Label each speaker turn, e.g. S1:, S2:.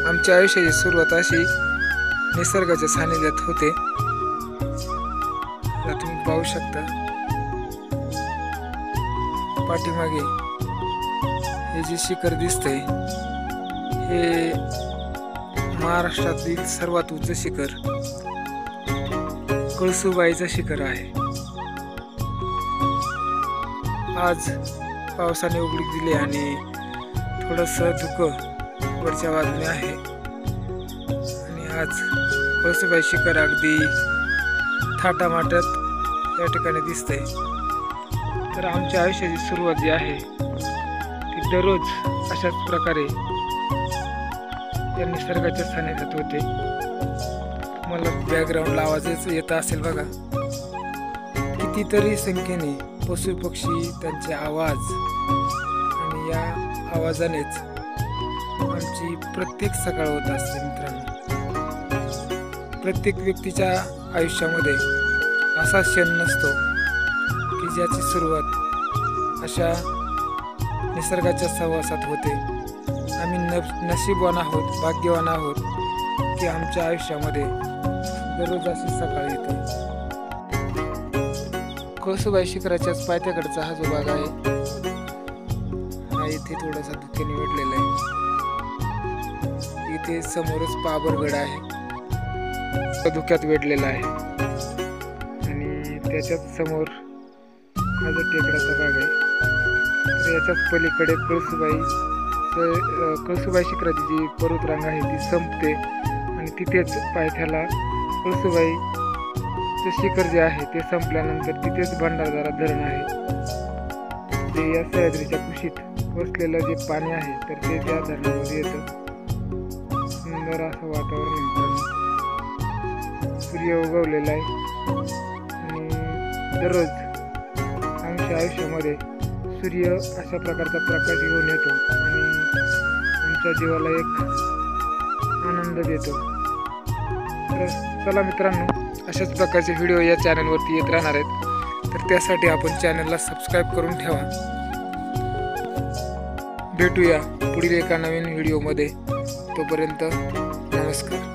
S1: आमच्या आयुष्याची सुरुवात अशी निसर्गाच्या सानिध्यात होते। तुम्ही पाहू शकता पाठीमागे हे जे शिखर दिसतंय हे महाराष्ट्रातील सर्वात उंच शिखर कळसुबाईचं शिखर आहे। आज पावसाने उघडीक दिली आणि थोडंसं धुकं वरच्या बाजूने आहे आणि आज कळसुबाई शिखर अगदी थाटामाटात या ठिकाणी दिसतंय। तर आमच्या आयुष्याची सुरुवात जी आहे ती दररोज अशाच प्रकारे या निसर्गाच्या सानिध्यात होते। मला बॅकग्राऊंडला आवाजच येत असेल बघा, कितीतरी संख्येने पशु पक्षी त्यांचे आवाज आणि या आवाजानेच आमची प्रत्येक सकाळ होत असते। मित्रांनो, प्रत्येक व्यक्तीच्या आयुष्यामध्ये असा क्षण नसतो की ज्याची सुरुवात अशा निसर्गाच्या सहवासात होते। आम्ही नशीबवान आहोत, भाग्यवान आहोत की आमच्या आयुष्यामध्ये दररोज अशी सकाळ येते। कळसुबाई शिखराच्याच पायथ्याकडचा हा जो भाग आहे हा इथे थोडासा धुक्याने वेढलेला आहे। इथे समोरच पाबरगड आहे, धुक्यात वेढलेला आहे आणि त्याच्याच समोर हा जो टेकडाचा भाग आहे तर याच्याच पलीकडे कळसुबाई शिखराची जी पर्वतरांग आहे ती संपते आणि तिथेच पायथ्याला कळसुबाईचं शिखर जे आहे ते संपल्यानंतर तिथेच भंडारदरा धरण आहे। जे या सह्याद्रीच्या कुशीत वसलेलं जे पाणी आहे तर ते त्या धरणामध्ये येतं। सुंदर असं वातावरण, सूर्य उगवलेला आहे आणि दररोज आमच्या आयुष्यामध्ये सूर्य अशा प्रकारचा प्रकाश घेऊन येतो आणि आमच्या जीवाला एक आनंद देतो। तर चला मित्रांनो, अशाच प्रकारचे व्हिडिओ या चॅनलवरती येत राहणार आहेत, तर त्यासाठी आपण चॅनलला सबस्क्राईब करून ठेवा। भेटूया पुढील एका नवीन व्हिडिओमध्ये, तोपर्यंत नमस्कार।